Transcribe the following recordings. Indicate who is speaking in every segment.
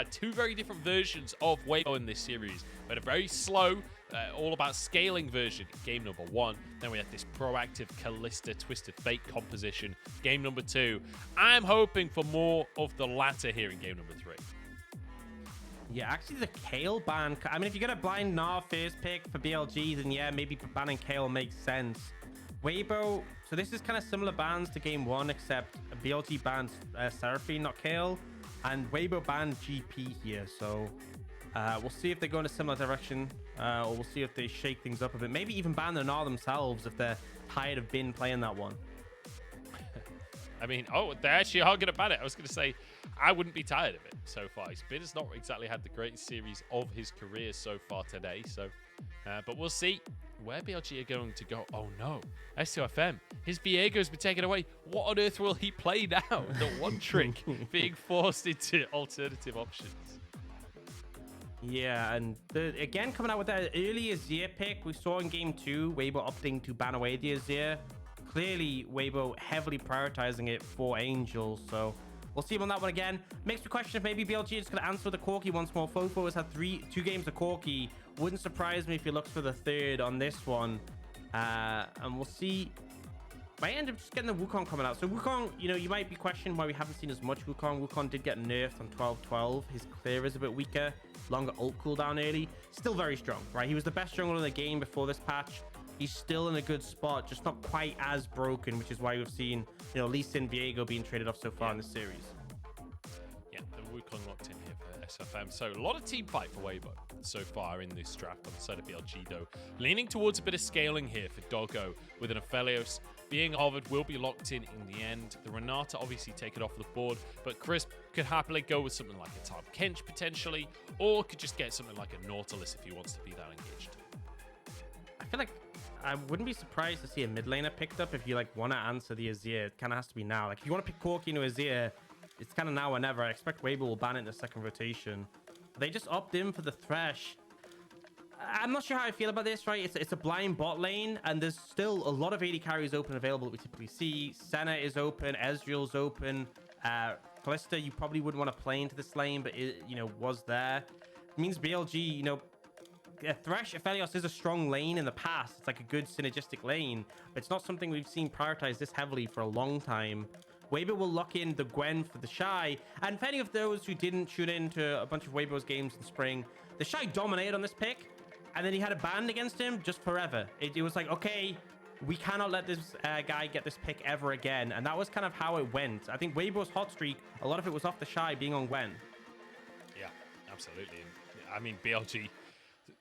Speaker 1: had two very different versions of Weibo in this series. We had a very slow, all about scaling version, game number 1. Then we had this proactive Kalista Twisted Fate composition, game number 2. I'm hoping for more of the latter here in game number 3.
Speaker 2: Yeah, actually the Kale ban, I mean, if you're going to blind Gnar first pick for BLG, then yeah, maybe banning Kale makes sense. Weibo, so this is kind of similar bans to game 1, except BLG bans Seraphine, not Kale, and Weibo banned GP here, so we'll see if they go in a similar direction, or we'll see if they shake things up a bit. Maybe even ban the Gnar themselves if they're tired of Bin playing that one.
Speaker 1: I mean, oh, they actually are going to ban it. I was going to say, I wouldn't be tired of it so far. Bin has not exactly had the greatest series of his career so far today. So, but we'll see where BLG are going to go. Oh no, S2FM, his Viego's been taken away. What on earth will he play now? The one trick being forced into alternative options.
Speaker 2: Yeah, and again, coming out with that early Azir pick, we saw in game 2, Weibo opting to ban away the Azir. Clearly, Weibo heavily prioritizing it for Angel, so we'll see him on that one again. Makes me question if maybe BLG is going to answer the Corki once more. Fofo has had two games of Corki. Wouldn't surprise me if he looks for the third on this one. And we'll see. Might end up just getting the Wukong coming out. So Wukong, you know, you might be questioning why we haven't seen as much Wukong. Wukong did get nerfed on 12-12. His clear is a bit weaker. Longer ult cooldown early. Still very strong, right? He was the best jungler in the game before this patch. He's still in a good spot, just not quite as broken, which is why we've seen, you know, Lee Sin, Viego being traded off so far in the series.
Speaker 1: Yeah, the Wukong locked in here for SFM. So a lot of team fight for Weibo so far in this draft on the side of BLG, though. Leaning towards a bit of scaling here for Doggo with an Aphelios. Being Harvard will be locked in the end. The Renata obviously take it off the board, but Chris could happily go with something like a Tahm Kench potentially, or could just get something like a Nautilus if he wants to be that engaged.
Speaker 2: I feel like I wouldn't be surprised to see a mid laner picked up if you like want to answer the Azir. It kind of has to be now. Like if you want to pick Corki into Azir, it's kind of now or never. I expect Weibo will ban it in the second rotation. They just opt in for the Thresh. I'm not sure how I feel about this, right? It's a blind bot lane, and there's still a lot of AD carries open available that we typically see. Senna is open, Ezreal's open. Kalista, you probably wouldn't want to play into this lane, but it, you know, was there. It means BLG, you know, Thresh Aphelios is a strong lane in the past. It's like a good synergistic lane, but it's not something we've seen prioritized this heavily for a long time. Weibo will lock in the Gwen for the Shy, and for any of those who didn't tune into a bunch of Weibo's games in spring, the Shy dominated on this pick, and then he had a ban against him just forever. It was like, okay, we cannot let this guy get this pick ever again, and that was kind of how it went. I think Weibo's hot streak, a lot of it was off the Shy being on Gwen.
Speaker 1: Yeah, absolutely. I mean, BLG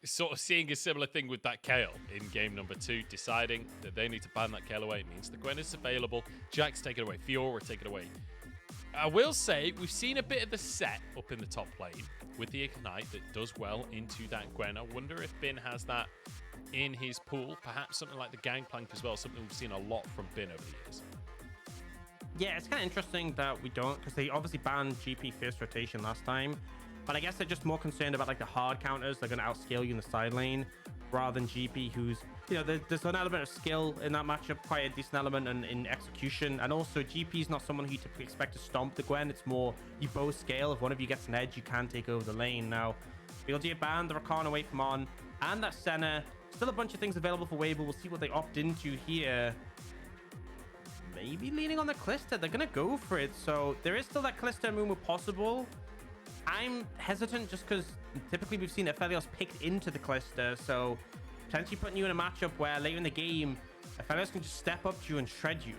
Speaker 1: sort of seeing a similar thing with that Kale in game number 2, deciding that they need to ban that Kale away. It means the Gwen is available, Jack's taken away, Fiora taken away. I will say, we've seen a bit of the set up in the top lane with the Ignite that does well into that Gwen. I wonder if Bin has that in his pool, perhaps something like the Gangplank as well, something we've seen a lot from Bin over the years.
Speaker 2: Yeah, it's kind of interesting that we don't, because they obviously banned GP first rotation last time. But I guess they're just more concerned about like the hard counters. They're going to outscale you in the side lane rather than GP, who's, you know, there's an element of skill in that matchup, quite a decent element in execution. And also GP is not someone who you typically expect to stomp the Gwen. It's more you both scale. If one of you gets an edge, you can take over the lane. Now, BLG banned the Rakan away from on, and that Senna. Still a bunch of things available for Weibo. We'll see what they opt into here. Maybe leaning on the Kalista. They're going to go for it. So there is still that Kalista Mumu possible. I'm hesitant just because typically we've seen Aphelios picked into the Kalista, so potentially putting you in a matchup where later in the game, Aphelios can just step up to you and shred you.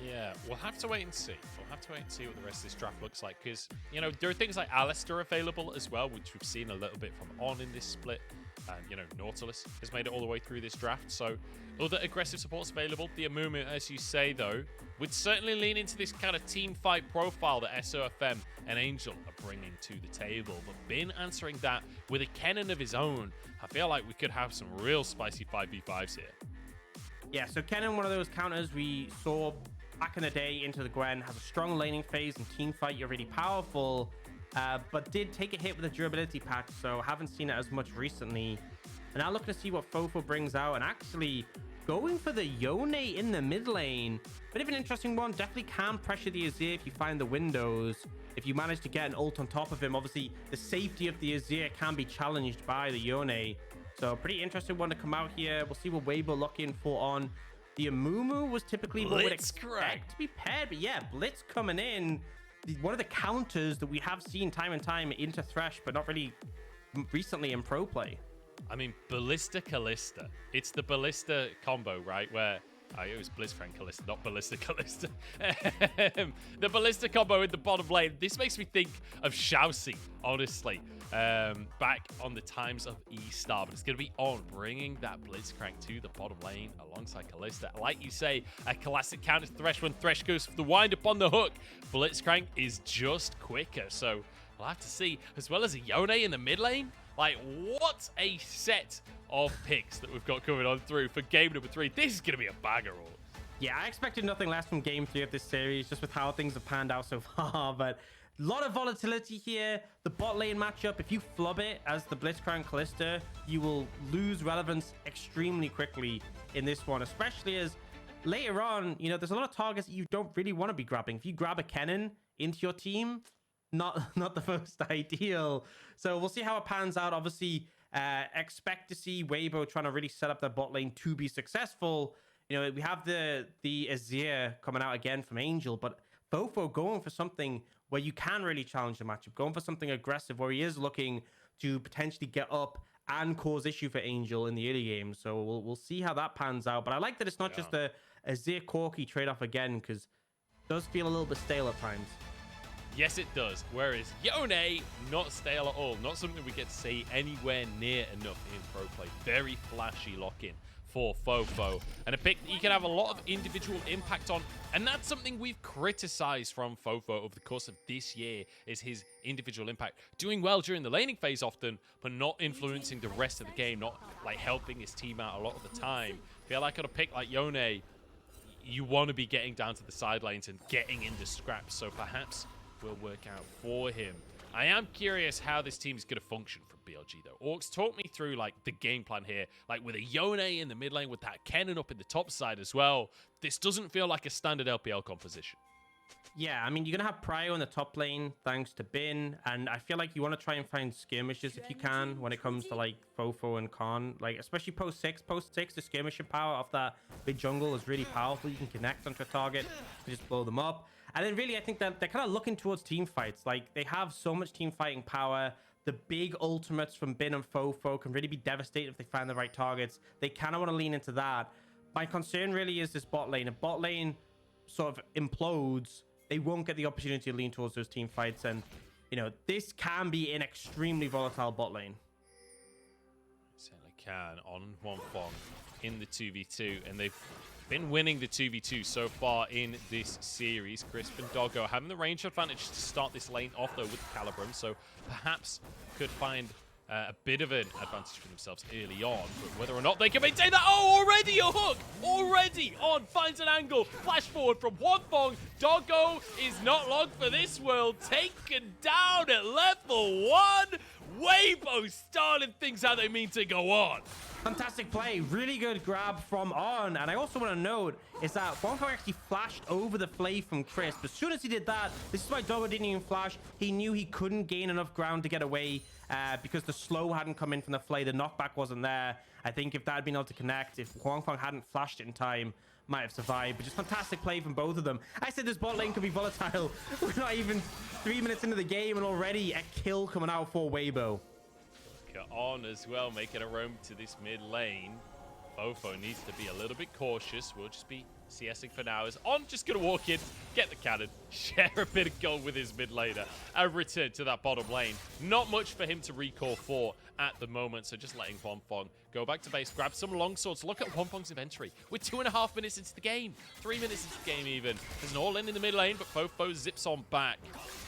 Speaker 1: Yeah, we'll have to wait and see. We'll have to wait and see what the rest of this draft looks like, because, you know, there are things like Alistair available as well, which we've seen a little bit from on in this split. And, you know, Nautilus has made it all the way through this draft. So other aggressive supports available. The Amumu, as you say, though, would certainly lean into this kind of team fight profile that SOFM and Angel are bringing to the table. But Bin answering that with a Kennen of his own. I feel like we could have some real spicy 5v5s here.
Speaker 2: Yeah, so Kennen, one of those counters we saw back in the day into the Gwen, has a strong laning phase and team fight. You're really powerful. But did take a hit with a durability patch, so haven't seen it as much recently. And now looking to see what Fofo brings out. And actually, going for the Yone in the mid lane. Bit of an interesting one. Definitely can pressure the Azir if you find the windows. If you manage to get an ult on top of him, obviously the safety of the Azir can be challenged by the Yone. So pretty interesting one to come out here. We'll see what Weibo lock in for on. The Amumu was typically what would expect to be paired, but yeah, Blitz coming in. One of the counters that we have seen time and time into Thresh, but not really recently in pro play.
Speaker 1: I mean, Ballista Callista. It's the Ballista combo, right? Where it was Blitzcrank Callista, not Ballista Callista. The Ballista combo in the bottom lane. This makes me think of Shousey, honestly. Back on the times of E-Star, but it's going to be on bringing that Blitzcrank to the bottom lane alongside Callista. Like you say, a classic counter to Thresh when Thresh goes for the wind up on the hook. Blitzcrank is just quicker, so we'll have to see. As well as a Yone in the mid lane. Like, what a set of picks that we've got coming on through for game number 3. This is going to be a bagger all.
Speaker 2: Yeah, I expected nothing less from game 3 of this series, just with how things have panned out so far, but a lot of volatility here. The bot lane matchup, if you flub it as the Blitzcrank Callista, you will lose relevance extremely quickly in this one, especially as later on, you know, there's a lot of targets that you don't really want to be grabbing. If you grab a Kennen into your team, not the most ideal. So we'll see how it pans out. Obviously, expect to see Weibo trying to really set up their bot lane to be successful. You know, we have the Azir coming out again from Angel, but Fofo going for something where you can really challenge the matchup, going for something aggressive where he is looking to potentially get up and cause issue for Angel in the early game. So we'll see how that pans out. But I like that it's not just a Azir Corki trade-off again, because it does feel a little bit stale at times.
Speaker 1: Yes, it does. Whereas Yone, not stale at all. Not something we get to see anywhere near enough in pro play. Very flashy lock-in for Fofo. And a pick that you can have a lot of individual impact on. And that's something we've criticized from Fofo over the course of this year, is his individual impact. Doing well during the laning phase often, but not influencing the rest of the game. Not like helping his team out a lot of the time. Feel like on a pick like Yone, you want to be getting down to the side lanes and getting into scraps. So perhaps will work out for him. I am curious how this team is going to function for BLG though. Orcs, talk me through like the game plan here, like with a Yone in the mid lane with that Kennen up in the top side as well. This doesn't feel like a standard LPL composition.
Speaker 2: Yeah, I mean, you're going to have Prio in the top lane thanks to Bin, and I feel like you want to try and find skirmishes if you can when it comes to like Fofo and Khan, like especially post 6, the skirmishing power of that big jungle is really powerful. You can connect onto a target, you just blow them up. And then really, I think that they're kind of looking towards team fights. Like, they have so much team fighting power. The big ultimates from Bin and Fofo can really be devastating if they find the right targets. They kind of want to lean into that. My concern really is this bot lane. If bot lane sort of implodes, they won't get the opportunity to lean towards those team fights. And, you know, this can be an extremely volatile bot lane.
Speaker 1: Certainly can on Wonfong in the 2v2. And they've been winning the 2v2 so far in this series. Crisp and Doggo having the range advantage to start this lane off, though, with Calibrum, so perhaps could find a bit of an advantage for themselves early on, but whether or not they can maintain that. Oh, already a hook! Already on, finds an angle, flash forward from Wonfong. Doggo is not long for this world, taken down at level 1. Weibo starting things how they mean to go on.
Speaker 2: Fantastic play, really good grab from On. And I also want to note is that Wonfong actually flashed over the Flay from Crisp. As soon as he did that, this is why Doggo didn't even flash. He knew he couldn't gain enough ground to get away because the slow hadn't come in from the Flay. The knockback wasn't there. I think if that had been able to connect, if Wonfong hadn't flashed it in time, might have survived. But just fantastic play from both of them. I said this bot lane could be volatile. We're not even 3 minutes into the game and already a kill coming out for Weibo.
Speaker 1: On as well, making a roam to this mid lane. Fofo needs to be a little bit cautious. We'll just be CSing for now. As On just going to walk in, get the cannon, share a bit of gold with his mid laner, and return to that bottom lane. Not much for him to recall for at the moment, so just letting Wonfong go back to base, grab some long swords. Look at Wonfong's inventory. We're 2.5 minutes into the game, 3 minutes into the game even. There's an all-in in the mid lane, but Fofo zips on back.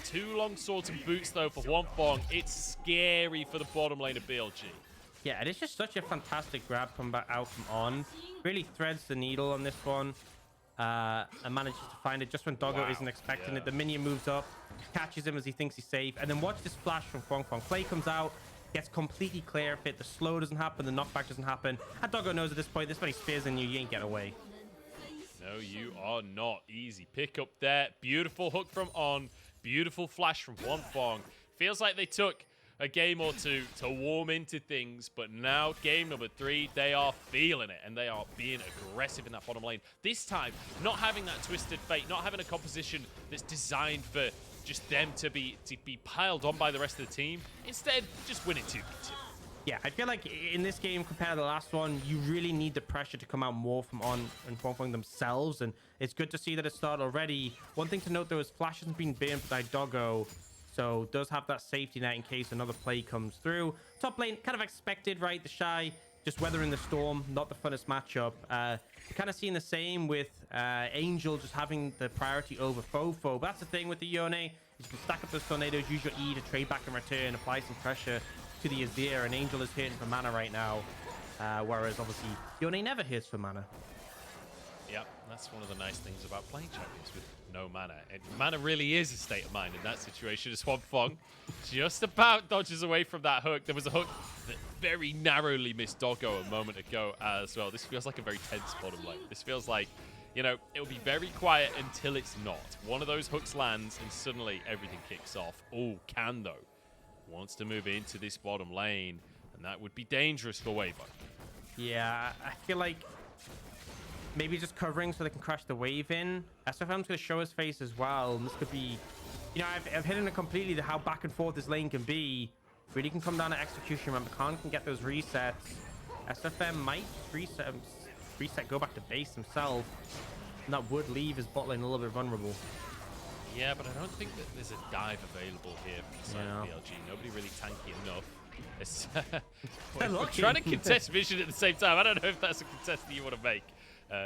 Speaker 1: 2 long swords and boots though for Wonfong. It's scary for the bottom lane of BLG.
Speaker 2: Yeah, it is just such a fantastic grab come back out from On. Really threads the needle on this one. And manages to find it just when Doggo isn't expecting it. The minion moves up, catches him as he thinks he's safe. And then watch this flash from Wonfong. Flay comes out, gets completely clear of it. The slow doesn't happen, the knockback doesn't happen. And Doggo knows at this point, this many spears in you, you ain't get away.
Speaker 1: No, you are not. Easy pick up there. Beautiful hook from On. Beautiful flash from Wanfong. Feels like they took a game or two to warm into things, but now game number 3, they are feeling it, and they are being aggressive in that bottom lane. This time, not having that twisted fate, not having a composition that's designed for just them to be piled on by the rest of the team. Instead, just winning 2v2.
Speaker 2: Yeah, I feel like in this game, compared to the last one, you really need the pressure to come out more from On and Wanfong themselves, and it's good to see that it started already. One thing to note, though, is Flash hasn't been burned by Doggo, so does have that safety net in case another play comes through. Top lane, kind of expected, right? The Shy, just weathering the storm, not the funnest matchup. You're kind of seeing the same with Angel just having the priority over Fofo. But that's the thing with the Yone, is you can stack up those tornadoes, use your E to trade back in return, apply some pressure to the Azir, and Angel is hitting for mana right now, whereas obviously Yone never hits for mana.
Speaker 1: Yep, that's one of the nice things about playing champions with no mana. And mana really is a state of mind in that situation. As Wanfong just about dodges away from that hook. There was a hook that very narrowly missed Doggo a moment ago as well. This feels like a very tense bottom lane. This feels like, you know, it'll be very quiet until it's not. One of those hooks lands and suddenly everything kicks off. Oh, Can though wants to move into this bottom lane, and that would be dangerous for Weibo.
Speaker 2: Yeah, I feel like maybe just covering so they can crash the wave in. SFM's going to show his face as well. And this could be, you know, I've hidden it completely to how back and forth this lane can be. Really can come down to execution. Remember, Khan can get those resets. SFM might reset, go back to base himself. And that would leave his bot lane a little bit vulnerable.
Speaker 1: Yeah, but I don't think that there's a dive available here from the side of BLG. Nobody really tanky enough. It's we're trying to contest vision at the same time. I don't know if that's a contest that you want to make.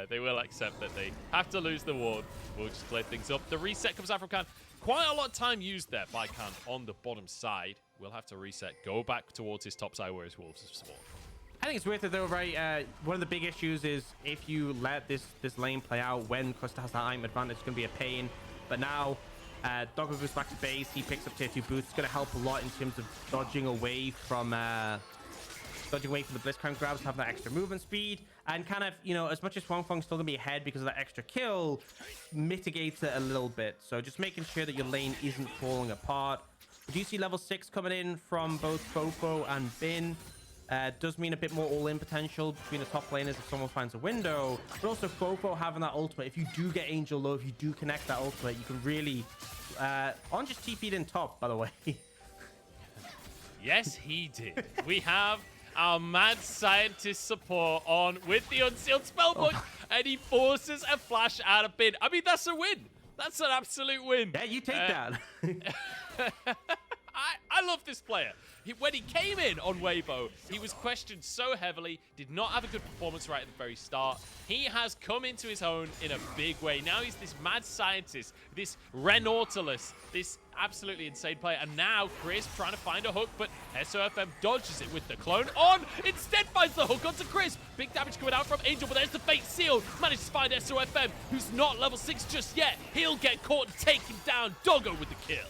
Speaker 1: They will accept that they have to lose the ward. We'll just play things up. The reset comes out from Khan. Quite a lot of time used there by Khan on the bottom side. We'll have to reset, go back towards his top side where his Wolves have spawned.
Speaker 2: I think it's worth it though, right? One of the big issues is if you let this lane play out when Costa has that item advantage, it's going to be a pain. But now, Doggo goes back to base. He picks up tier 2 boots. It's going to help a lot in terms of dodging away from the Blitzcrank grabs, having that extra movement speed. And kind of, you know, as much as Wanfong's still going to be ahead because of that extra kill, mitigates it a little bit. So just making sure that your lane isn't falling apart. We do see level 6 coming in from both Fofo and Bin. Does mean a bit more all-in potential between the top laners if someone finds a window, but also Fofo having that ultimate. If you do get Angel low, if you do connect that ultimate, you can really On just TP'd in top, by the way.
Speaker 1: Yes, he did. We have our mad scientist support on with the unsealed spellbook, and he forces a flash out of Bin. I mean, that's a win. That's an absolute win.
Speaker 2: Yeah, you take that.
Speaker 1: I love this player. When he came in on Weibo, he was questioned so heavily, did not have a good performance right at the very start. He has come into his own in a big way. Now he's this mad scientist, this Renautilus, this absolutely insane player. And now Chris trying to find a hook, but SOFM dodges it with the clone on. Instead finds the hook onto Chris. Big damage coming out from Angel, but there's the fate sealed. Manages to find SOFM, who's not level 6 just yet. He'll get caught and take him down. Doggo with the kill.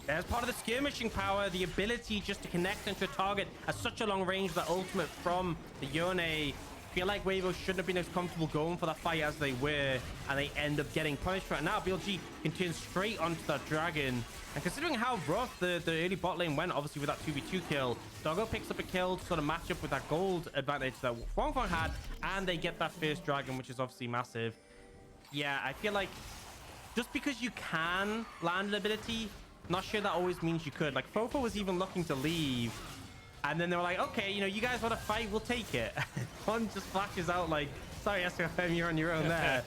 Speaker 2: As part of the skirmishing power, the ability just to connect into a target at such a long range, the ultimate from the Yone. I feel like Weibo shouldn't have been as comfortable going for that fight as they were, and they end up getting punished for it. Now BLG can turn straight onto that dragon, and considering how rough the early bot lane went, obviously with that 2v2 kill, Doggo picks up a kill to sort of match up with that gold advantage that Wanfong had, and they get that first dragon, which is obviously massive. Yeah, I feel like just because you can land an ability, not sure that always means you could. Like, Fofo was even looking to leave, and then they were like, okay, you know, you guys want to fight, we'll take it. One just flashes out like, sorry, SOFM, you're on your own there.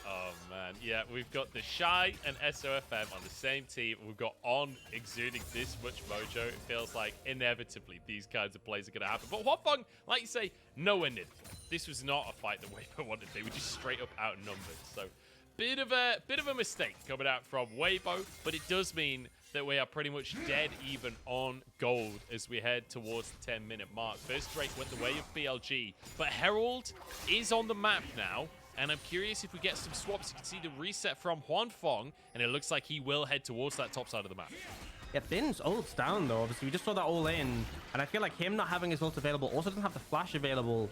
Speaker 1: Oh, man. Yeah, we've got the Shy and SOFM on the same team. We've got On exuding this much mojo. It feels like inevitably these kinds of plays are going to happen. But Wanfong, like you say, nowhere near. This was not a fight that Weibo wanted. They were just straight up outnumbered. So bit of a mistake coming out from Weibo, but it does mean that we are pretty much dead even on gold as we head towards the 10-minute mark. First Drake went the way of BLG, but Herald is on the map now, and I'm curious if we get some swaps. You can see the reset from Wanfong, and it looks like he will head towards that top side of the map.
Speaker 2: Yeah, Bin's ult's down though. Obviously, we just saw that all in, and I feel like him not having his ult available, also doesn't have the flash available.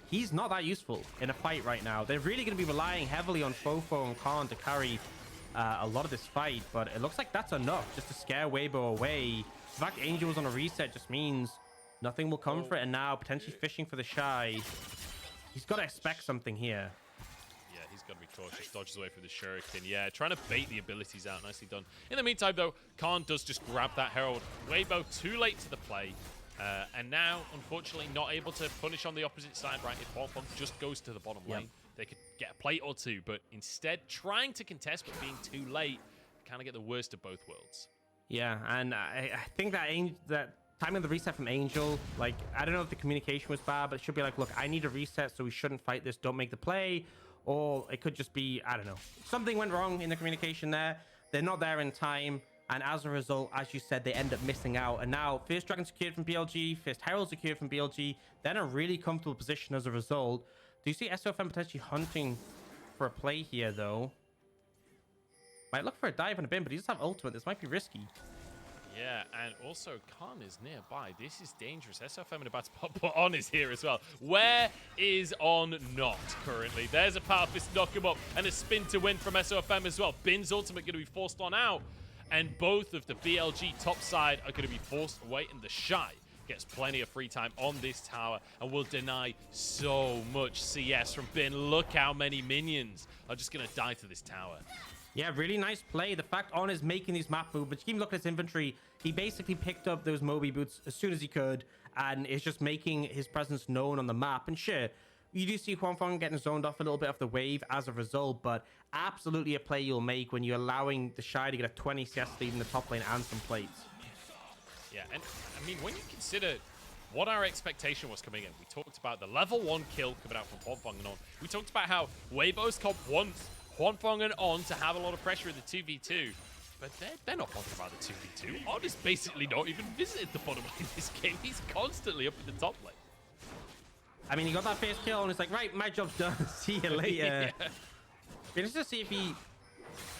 Speaker 2: He's not that useful in a fight right now. They're really going to be relying heavily on Fofo and Khan to carry a lot of this fight, but it looks like that's enough just to scare Weibo away. The fact Angel was on a reset just means nothing will come for it, and now potentially fishing for the Shy. He's got to expect something here.
Speaker 1: Yeah, he's got to be cautious. Dodges away from the Shuriken. Yeah, trying to bait the abilities out. Nicely done. In the meantime, though, Khan does just grab that Herald. Weibo too late to the play. And now, unfortunately, not able to punish on the opposite side, right? If Bonfong just goes to the bottom lane, they could get a plate or two, but instead trying to contest, but being too late, kind of get the worst of both worlds.
Speaker 2: Yeah, and I think that timing the reset from Angel, like, I don't know if the communication was bad, but it should be like, look, I need a reset, so we shouldn't fight this, don't make the play. Or it could just be, I don't know, something went wrong in the communication there. They're not there in time. And as a result, as you said, they end up missing out. And now First Dragon secured from BLG, First Herald secured from BLG. They're in a really comfortable position as a result. Do you see SOFM potentially hunting for a play here, though? Might look for a dive on a bin, but he does have ultimate. This might be risky.
Speaker 1: Yeah, and also Khan is nearby. This is dangerous. SOFM in about to pop, but On is here as well. Where is On not currently? There's a power fist knock him up and a spin to win from SOFM as well. Bin's ultimate going to be forced on out. And both of the BLG top side are going to be forced away, and the Shy gets plenty of free time on this tower and will deny so much CS from Bin. Look how many minions are just going to die to this tower.
Speaker 2: Yeah, really nice play. The fact On is making these map movements. You can look at his inventory. He basically picked up those Moby boots as soon as he could, and is just making his presence known on the map. And sure, you do see Huanfeng getting zoned off a little bit off the wave as a result, but absolutely a play you'll make when you're allowing the Shy to get a 20 CS lead in the top lane and some plates.
Speaker 1: Yeah, and I mean, when you consider what our expectation was coming in, we talked about the level 1 kill coming out from Huanfeng and On. We talked about how Weibo's comp wants Huanfeng and On to have a lot of pressure in the 2v2, but they're not bothered about the 2v2. On is basically not even visited the bottom lane in this game. He's constantly up in the top lane.
Speaker 2: I mean, he got that first kill and it's like, right, my job's done. See you later. Yeah. Interesting to see if he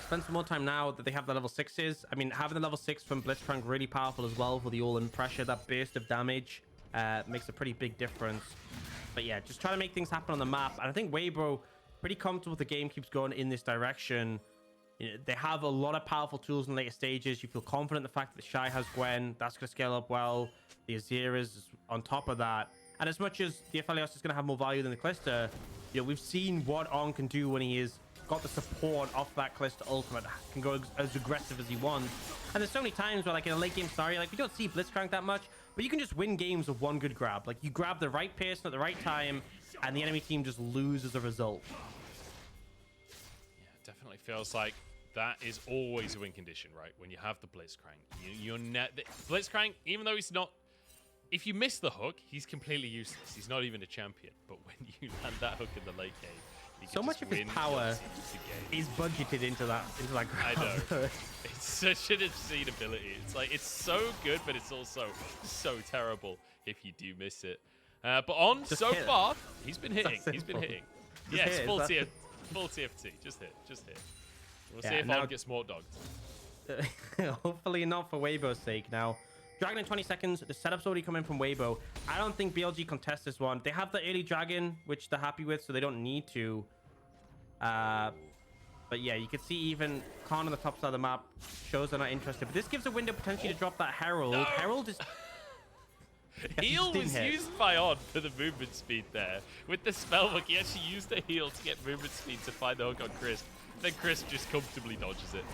Speaker 2: spends some more time now that they have the level 6s. I mean, having the level 6 from Blitzcrank really powerful as well for the all-in pressure. That burst of damage makes a pretty big difference. But yeah, just trying to make things happen on the map. And I think Weibo, pretty comfortable with the game keeps going in this direction. You know, they have a lot of powerful tools in later stages. You feel confident in the fact that Shy has Gwen. That's going to scale up well. The Azir is on top of that. And as much as the Aphelios is going to have more value than the Calista, you know, we've seen what On can do when he is got the support off that Calista ultimate, can go as aggressive as he wants. And there's so many times where, like in a late game scenario, like we don't see Blitzcrank that much, but you can just win games with one good grab. Like you grab the right person at the right time, and the enemy team just lose as a result.
Speaker 1: Yeah, it definitely feels like that is always a win condition, right? When you have the Blitzcrank, Blitzcrank, even though he's not. If you miss the hook, he's completely useless. He's not even a champion. But when you land that hook in the late game, you
Speaker 2: so much of his power is budgeted into that grab.
Speaker 1: I know. It's such an insane ability. It's like it's so good, but it's also so terrible if you do miss it. But On just so far, he's been hitting. He's been hitting. Yes, full TFT. Just hit. We'll see if On gets more dogged.
Speaker 2: Hopefully not for Weibo's sake. Now, Dragon in 20 seconds. The setup's already coming from Weibo. I don't think BLG contests this one. They have the early Dragon, which they're happy with, so they don't need to. But yeah, you can see even Khan on the top side of the map shows they're not interested. But this gives a window potentially to drop that Herald. No. Herald is...
Speaker 1: Heal was used by On for the movement speed there. With the spellbook, he actually used the heal to get movement speed to find the hook on Chris. Then Chris just comfortably dodges it.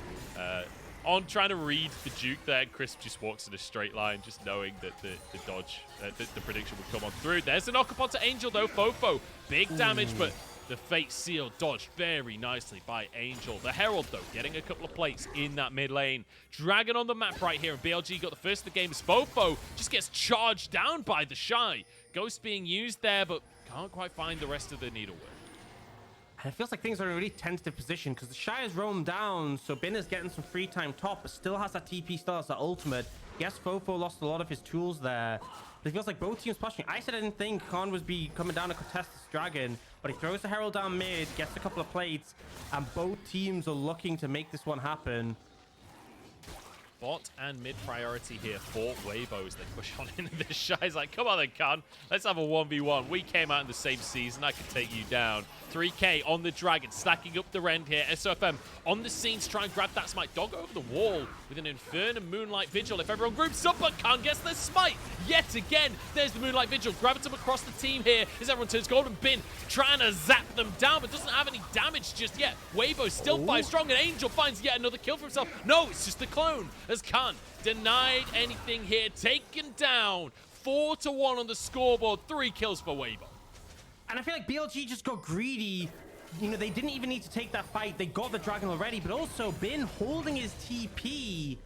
Speaker 1: On trying to read the juke there, Chris just walks in a straight line, just knowing that the dodge, the prediction would come on through. There's an knock-up onto Angel though, Fofo. Big damage, but the Fate Seal dodged very nicely by Angel. The Herald though, getting a couple of plates in that mid lane. Dragon on the map right here, and BLG got the first of the game as Fofo just gets charged down by the Shy. Ghost being used there, but can't quite find the rest of the needlework.
Speaker 2: And it feels like things are in a really tentative position because the Shy has roamed down, so Bin is getting some free time top, but still has that TP, still has that ultimate. Yes, Fofo lost a lot of his tools there, but it feels like both teams pushing. I said I didn't think Khan was coming down to contest this Dragon, but he throws the Herald down mid, gets a couple of plates, and both teams are looking to make this one happen.
Speaker 1: bot and mid priority here for Weibo as they push on into this. Shy's like, come on then, Khan. Let's have a 1v1. We came out in the same season. I can take you down. 3K on the Dragon, stacking up the rend here. SOFM on the scene to try and grab that smite. Dog over the wall with an Inferno Moonlight Vigil. If everyone groups up, but Khan gets the smite yet again. There's the Moonlight Vigil. Grabbing them across the team here as everyone turns Golden Bin, trying to zap them down, but doesn't have any damage just yet. Weibo still 5 strong, and Angel finds yet another kill for himself. No, it's just the clone as Khan denied anything here. Taken down. 4-1 on the scoreboard. 3 kills for Weibo.
Speaker 2: And I feel like BLG just got greedy. You know, they didn't even need to take that fight. They got the Dragon already, but also Bin holding his TP.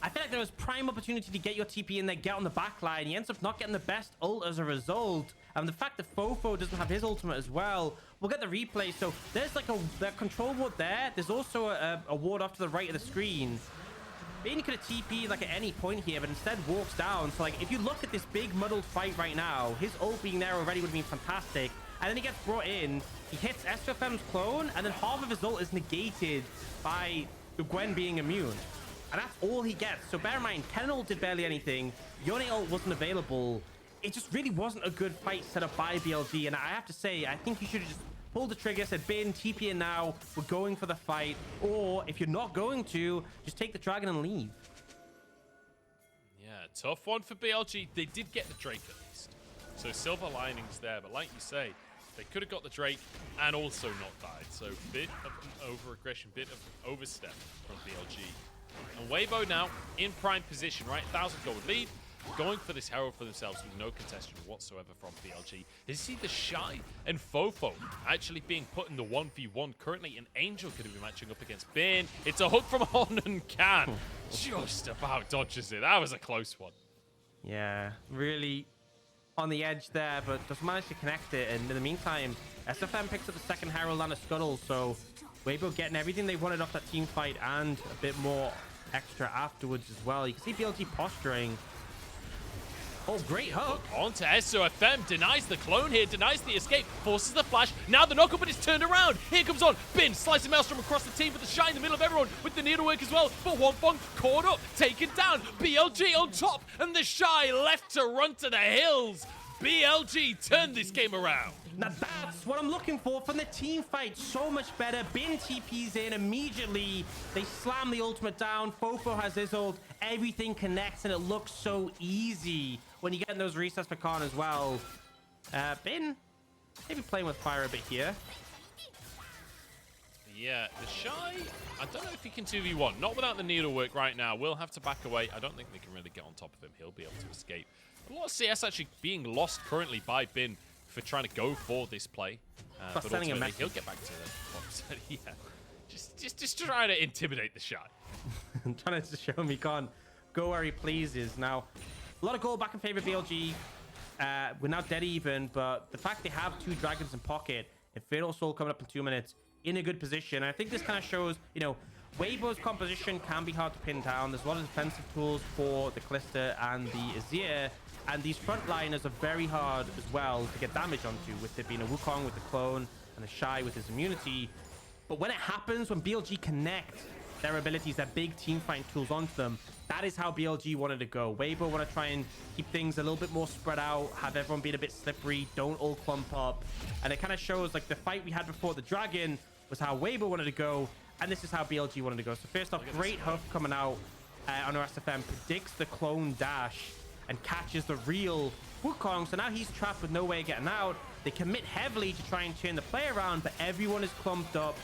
Speaker 2: I feel like there was prime opportunity to get your TP in there, get on the back line. He ends up not getting the best ult as a result. And the fact that Fofo doesn't have his ultimate as well, we'll get the replay. So there's like a control ward there. There's also a ward off to the right of the screen. Bin could have TP'd like at any point here, but instead walks down. So like if you look at this big muddled fight right now, his ult being there already would have been fantastic. And then he gets brought in, he hits SFM's clone, and then half of his ult is negated by the Gwen being immune. And that's all he gets. So bear in mind, Kennen ult did barely anything. Yone ult wasn't available. It just really wasn't a good fight set up by BLG. And I have to say, I think you should have just pulled the trigger, said, Bin, TP in now. We're going for the fight. Or if you're not going to, just take the Dragon and leave.
Speaker 1: Yeah, tough one for BLG. They did get the Drake at least. So silver linings there. But like you say, they could have got the Drake and also not died. So bit of an over-aggression, bit of an overstep from BLG. And Weibo now in prime position, right? 1,000 gold lead. Going for this Herald for themselves with no contestation whatsoever from BLG. You see the Shy and Fofo actually being put in the 1v1 currently. An Angel could be matching up against Bin. It's a hook from On and Can. Just about dodges it. That was a close one.
Speaker 2: Yeah, really on the edge there, but just managed to connect it. And in the meantime, SFM picks up the second Herald and a Scuttle. So Weibo getting everything they wanted off that team fight and a bit more extra afterwards as well. You can see BLG posturing. Oh, great hook.
Speaker 1: Onto SOFM, denies the clone here, denies the escape, forces the flash. Now the knockup, but it's turned around. Here comes On. Bin, slicing Maelstrom across the team with the Shy in the middle of everyone with the needlework as well. But Wonfong caught up, taken down. BLG on top, and the Shy left to run to the hills. BLG turned this game around.
Speaker 2: Now that's what I'm looking for from the team fight. So much better. Bin TP's in immediately. They slam the ultimate down. Fofo has his ult. Everything connects, and it looks so easy when you get in those resets for Khan as well. Bin, maybe playing with fire a bit here.
Speaker 1: Yeah, the Shy, I don't know if he can 2v1. Not without the needlework right now. We'll have to back away. I don't think they can really get on top of him. He'll be able to escape. A lot of CS actually being lost currently by Bin for trying to go for this play. But ultimately, he'll get back to the yeah. Just trying to intimidate the Shy.
Speaker 2: I'm trying to show him he can't go where he pleases. Now, a lot of goal back in favor of BLG. We're now dead even, but the fact they have 2 Dragons in pocket, and Fatal Soul coming up in 2 minutes, in a good position. I think this kind of shows, you know, Weibo's composition can be hard to pin down. There's a lot of defensive tools for the Kalista and the Azir, and these frontliners are very hard as well to get damage onto, with it being a Wukong with the clone and the Shy with his immunity. But when it happens, when BLG connect their abilities, their big team fighting tools onto them, that is how BLG wanted to go. Weibo want to try and keep things a little bit more spread out, have everyone being a bit slippery, don't all clump up. And it kind of shows like the fight we had before the Dragon was how Weibo wanted to go, and this is how BLG wanted to go. So first off, great hook coming out on our SFM, predicts the clone dash and catches the real Wukong. So now he's trapped with no way of getting out. They commit heavily to try and turn the play around, but everyone is clumped up.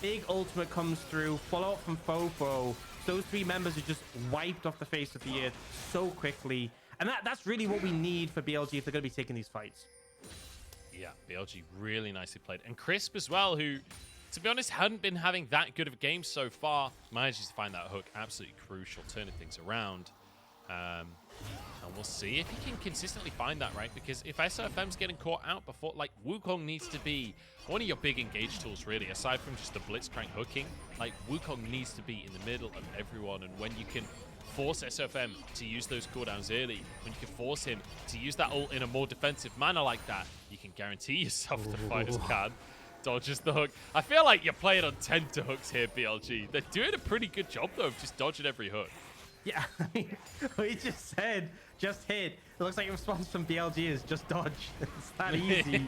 Speaker 2: Big ultimate comes through, follow up from Fofo. Those 3 members are just wiped off the face of the earth so quickly. And that's really what we need for BLG if they're going to be taking these fights.
Speaker 1: Yeah, BLG really nicely played. And Crisp as well, who, to be honest, hadn't been having that good of a game so far. Manages to find that hook absolutely crucial, turning things around. And we'll see if he can consistently find that, right? Because if SFM's getting caught out before, like, Wukong needs to be one of your big engage tools, really, aside from just the Blitzcrank hooking. Like, Wukong needs to be in the middle of everyone, and when you can force SFM to use those cooldowns early, when you can force him to use that ult in a more defensive manner like that, you can guarantee yourself the fighters can. Dodges the hook. I feel like you're playing on 10 to hooks here, BLG. They're doing a pretty good job, though, of just dodging every hook.
Speaker 2: Yeah, I mean, what he just said, just hit. It looks like a response from BLG is just dodge. It's that easy.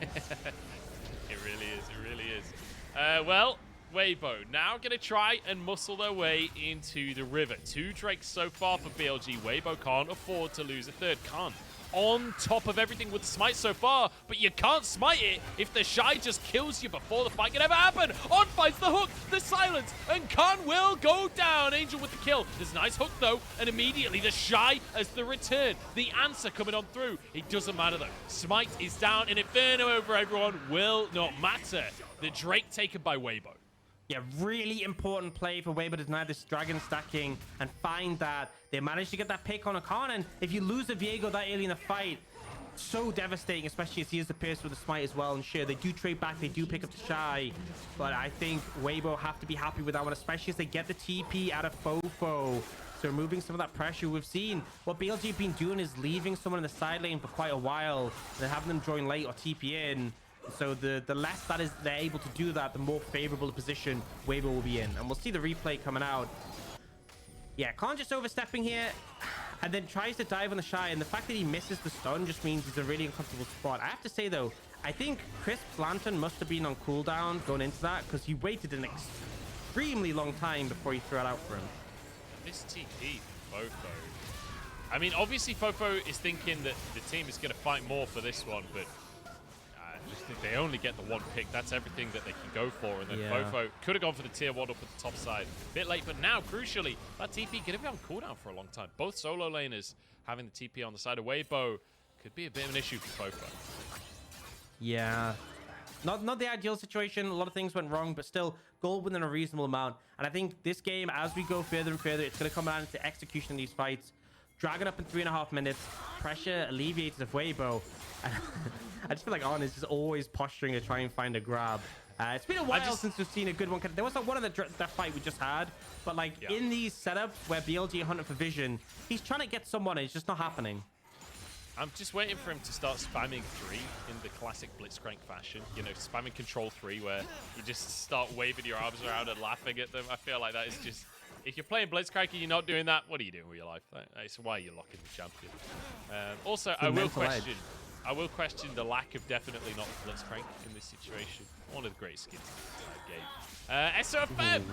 Speaker 1: It really is. It really is. Well, Weibo now going to try and muscle their way into the river. 2 Drakes so far for BLG. Weibo can't afford to lose a third. Can't. On top of everything with the smite so far, but you can't smite it if the Shy just kills you before the fight can ever happen. On finds the hook, the silence, and Khan will go down. Angel with the kill. There's a nice hook though, and immediately the Shy as the return. The answer coming on through. It doesn't matter though. Smite is down, and Inferno over everyone will not matter. The Drake taken by Weibo.
Speaker 2: Yeah, really important play for Weibo to deny this dragon stacking and find that they managed to get that pick on a Khan. And if you lose the Viego that early in the fight, so devastating, especially as he is the Pierce with the smite as well. And sure, they do trade back, they do pick up the Shy, but I think Weibo have to be happy with that one, especially as they get the TP out of Fofo. So removing some of that pressure. We've seen what BLG have been doing is leaving someone in the side lane for quite a while and then having them join late or TP in. So the less that is they're able to do that, the more favorable position Weibo will be in. And we'll see the replay coming out. Yeah, Khan just overstepping here and then tries to dive on the Shy. And the fact that he misses the stun just means he's a really uncomfortable spot. I have to say, though, I think Crisp's Lantern must have been on cooldown going into that because he waited an extremely long time before he threw it out for him.
Speaker 1: This TP for Fofo. I mean, obviously, Fofo is thinking that the team is going to fight more for this one, but if they only get the 1 pick, that's everything that they can go for. And then Fofo could have gone for the tier 1 up at the top side. A bit late, but now, crucially, that TP going to be on cooldown for a long time. Both solo laners having the TP on the side of Weibo could be a bit of an issue for Fofo.
Speaker 2: Yeah. Not the ideal situation. A lot of things went wrong, but still gold within a reasonable amount. And I think this game, as we go further and further, it's going to come down to execution in these fights. Dragon up in 3.5 minutes. Pressure alleviated of Weibo. I just feel like On is just always posturing to try and find a grab. It's been a while since we've seen a good one. There was one of that fight we just had, but like in these setups where BLG are hunting for vision, he's trying to get someone and it's just not happening.
Speaker 1: I'm just waiting for him to start spamming 3 in the classic Blitzcrank fashion. You know, spamming control 3 where you just start waving your arms around and laughing at them. I feel like that is just... If you're playing Blitzcrank and you're not doing that, what are you doing with your life? That's why you're locking the champion. Also, I will question the lack of definitely not Blitzcrank in this situation. One of the great skins in the game. SOFM!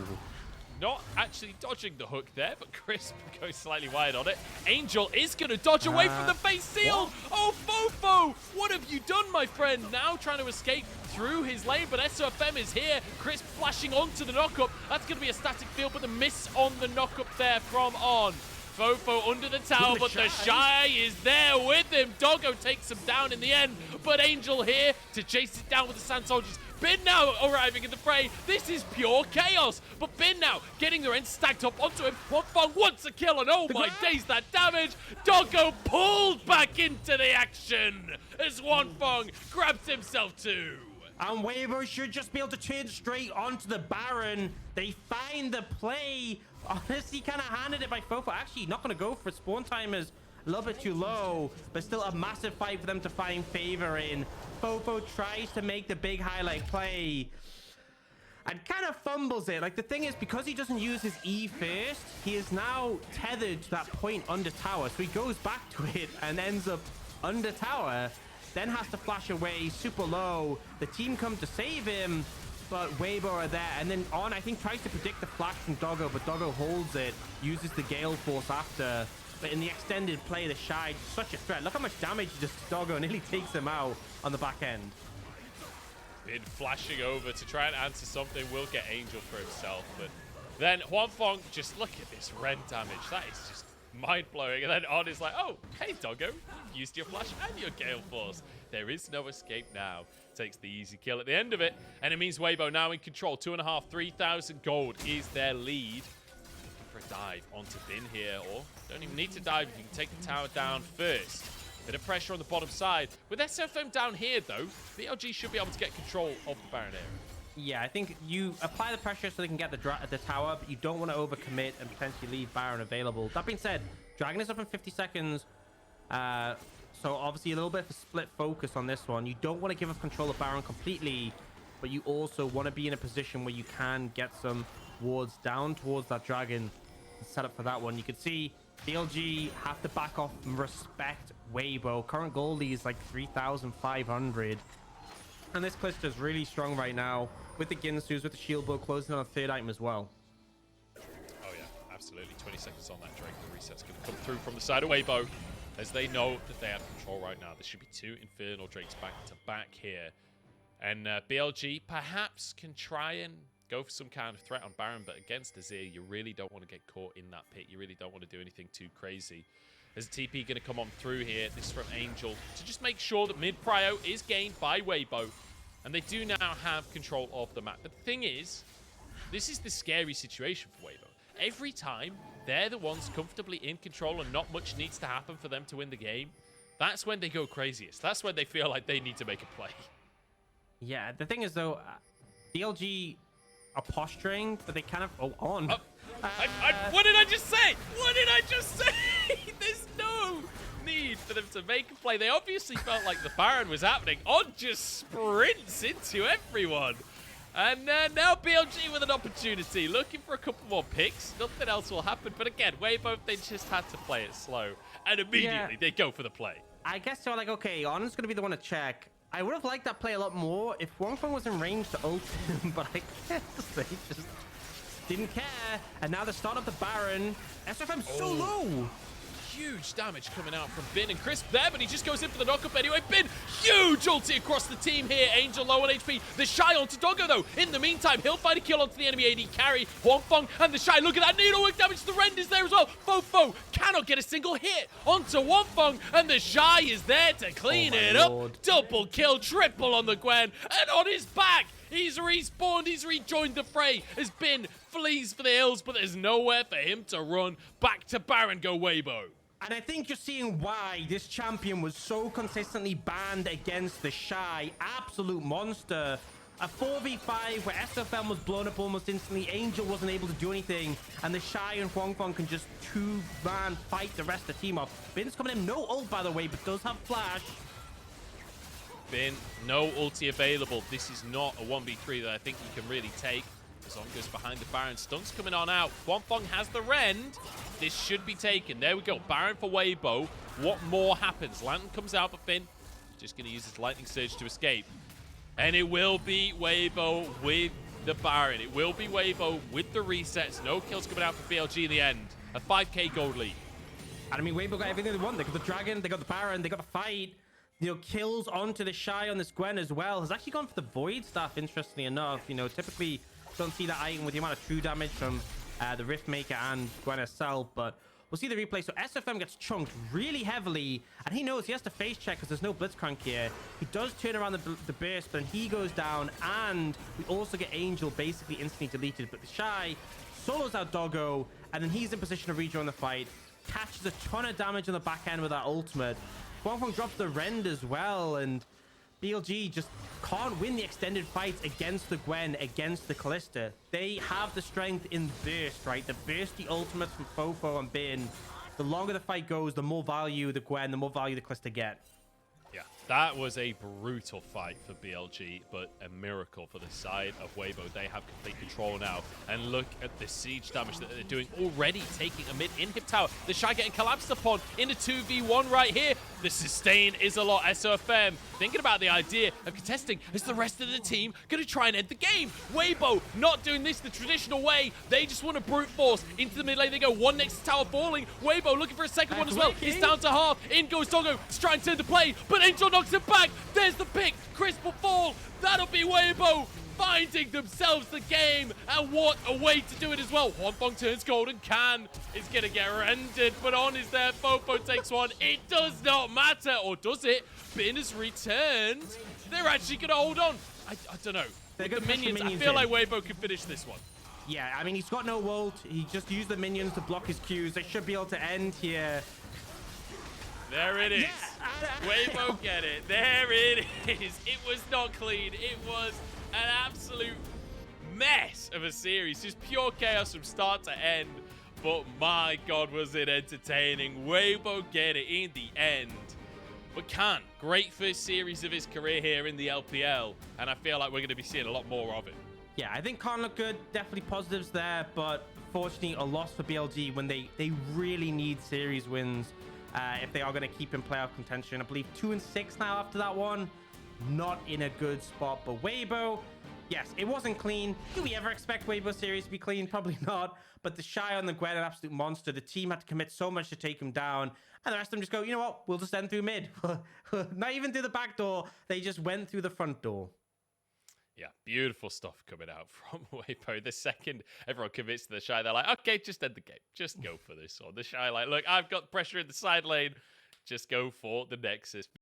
Speaker 1: Not actually dodging the hook there, but Crisp goes slightly wide on it. Angel is going to dodge away from the face seal. Oh, Fofo! What have you done, my friend? Now trying to escape through his lane, but SOFM is here. Crisp flashing onto the knockup. That's going to be a static field, but the miss on the knockup there from On. Fofo under the tower, but the Shy is there with him. Doggo takes him down in the end, but Angel here to chase it down with the Sand Soldiers. Bin now arriving in the fray. This is pure chaos. But Bin now getting their end stacked up onto him. Wanfeng wants a kill, and oh my days, that damage. Doggo pulled back into the action as Wanfeng grabs himself too.
Speaker 2: And Weibo should just be able to turn straight onto the Baron. They find the play. Honestly, kind of handed it by Fofo. Actually, not going to go for it. Spawn time is a little bit too low, but still a massive fight for them to find favor in. Fofo tries to make the big highlight play and kind of fumbles it. Like, the thing is, because he doesn't use his E first, he is now tethered to that point under tower. So he goes back to it and ends up under tower, then has to flash away super low. The team come to save him, but Weibo are there. And then On, I think, tries to predict the flash from Doggo, but Doggo holds it, uses the Gale Force after. But in the extended play, the Shy, such a threat. Look how much damage he does to Doggo, nearly takes him out on the back end.
Speaker 1: Been flashing over to try and answer something. Will get Angel for himself, but then Wanfeng, just look at this red damage. That is just mind-blowing. And then On is like, oh, hey, Doggo, you've used your flash and your Gale Force. There is no escape now. Takes the easy kill at the end of it. And it means Weibo now in control. 2.5, 3,000 gold is their lead. For a dive onto Bin here, or don't even need to dive if you can take the tower down first. Bit of pressure on the bottom side. With SFM down here, though, BLG should be able to get control of the Baron area.
Speaker 2: Yeah, I think you apply the pressure so they can get the tower, but you don't want to overcommit and potentially leave Baron available. That being said, Dragon is up in 50 seconds. So obviously a little bit of a split focus on this one. You don't want to give up control of Baron completely, but you also want to be in a position where you can get some wards down towards that Dragon. Set up for that one. You can see BLG have to back off and respect Weibo. Current goldie is like 3,500. And this Callisto is really strong right now with the Ginsus, with the shield bow closing on a third item as well.
Speaker 1: Oh yeah, absolutely. 20 seconds on that Drake. The reset's going to come through from the side of Weibo as they know that they have control right now. There should be 2 Infernal Drakes back to back here. And BLG perhaps can try and go for some kind of threat on Baron, but against Azir, you really don't want to get caught in that pit. You really don't want to do anything too crazy. There's a TP going to come on through here. This is from Angel to just make sure that mid prio is gained by Weibo. And they do now have control of the map. But the thing is, this is the scary situation for Weibo. Every time they're the ones comfortably in control and not much needs to happen for them to win the game, that's when they go craziest. That's when they feel like they need to make a play.
Speaker 2: Yeah, the thing is, though, BLG are posturing, but they kind of... Oh, on.
Speaker 1: What did I just say? What did I just say? There's no need for them to make a play. They obviously felt like the Baron was happening. On just sprints into everyone. And now BLG with an opportunity, looking for a couple more picks. Nothing else will happen. But again, Weibo, they just had to play it slow. And immediately they go for the play.
Speaker 2: I guess they're like, okay, On's going to be the one to check. I would have liked that play a lot more if Wongfeng was in range to ult him, but I guess they just didn't care. And now the start of the Baron. SFM so low.
Speaker 1: Huge damage coming out from Bin and Crisp there, but he just goes in for the knockup anyway. Bin, huge ulti across the team here. Angel low on HP. The Shy onto Doggo though. In the meantime, he'll find a kill onto the enemy AD carry. Huangfeng and the Shy. Look at that needlework damage to the Rend is there as well. Fofo cannot get a single hit onto Huangfeng, and the Shy is there to clean it up. Double kill, triple on the Gwen, and on his back. He's respawned, he's rejoined the fray. Has been flees for the hills, but there's nowhere for him to run. Back to Baron go Weibo.
Speaker 2: And I think you're seeing why this champion was so consistently banned against the Shy. Absolute monster. A 4v5 where SFM was blown up almost instantly. Angel wasn't able to do anything. And the Shy and Huangfeng can just two-man fight the rest of the team off. Bin's coming in. No ult, by the way, but does have flash.
Speaker 1: Bin, no ulti available. This is not a 1v3 that I think he can really take. Zonga's behind the Baron. Stun's coming on out. Huangfeng has the Rend. This should be taken. There we go. Baron for Weibo. What more happens? Lantern comes out, but Finn just going to use his Lightning Surge to escape. And it will be Weibo with the Baron. It will be Weibo with the resets. No kills coming out for BLG in the end. A 5k gold lead.
Speaker 2: And I mean, Weibo got everything they want. They got the Dragon, they got the Baron, they got the fight. You know, kills onto the Shy on this Gwen as well. Has actually gone for the Void Staff, interestingly enough. You know, typically don't see that item with the amount of true damage from the Rift Maker and Gwen herself, but we'll see the replay. So SFM gets chunked really heavily, and he knows he has to face check because there's no Blitzcrank here. He does turn around the burst, but then he goes down, and we also get Angel basically instantly deleted. But the Shy solos out Doggo, and then he's in position to rejoin the fight. Catches a ton of damage on the back end with that ultimate. Huangfeng drops the Rend as well, and BLG just can't win the extended fights against the Gwen, against the Callisto. They have the strength in burst, right? The bursty ultimates from Fofo and Bin. The longer the fight goes, the more value the Gwen, the more value the Callisto get.
Speaker 1: Yeah, that was a brutal fight for BLG, but a miracle for the side of Weibo. They have complete control now. And look at the siege damage that they're doing, already taking a mid-inhib tower. The Shy getting collapsed upon in a 2v1 right here. The sustain is a lot. SOFM thinking about the idea of contesting. Is the rest of the team going to try and end the game? Weibo not doing this the traditional way. They just want to brute force into the mid lane. They go one next to tower falling. Weibo looking for a second one as well. He's down to half. In goes Doggo to try and turn the play, but Angel knocks it back. There's the pick. Crisp will fall. That'll be Weibo finding themselves the game, and what a way to do it as well. Huangfeng turns golden. Can is going to get rendered, but on is there. Fofo takes one. It does not matter, or does it? Bin has returned. They're actually going to hold on. I don't know. With the minions, I feel like Weibo can finish this one.
Speaker 2: Yeah, I mean, he's got no ult. He just used the minions to block his Qs. They should be able to end here.
Speaker 1: There it is. Yeah. Weibo get it. There it is. It was not clean. It was an absolute mess of a series. Just pure chaos from start to end. But my God, was it entertaining. Weibo get it in the end. But Khan, great first series of his career here in the LPL. And I feel like we're going to be seeing a lot more of it.
Speaker 2: Yeah, I think Khan looked good. Definitely positives there. But unfortunately a loss for BLG when they really need series wins if they are going to keep in playoff contention. I believe 2-6 now after that one. Not in a good spot. But Weibo, yes, it wasn't clean. Do we ever expect Weibo series to be clean? Probably not. But the Shy on the Gwen, an absolute monster. The team had to commit so much to take him down. And the rest of them just go, you know what? We'll just end through mid. Not even through the back door. They just went through the front door.
Speaker 1: Yeah, beautiful stuff coming out from Weibo. The second everyone commits to the Shy, they're like, okay, just end the game. Just go for this one. The Shy like, look, I've got pressure in the side lane. Just go for the Nexus.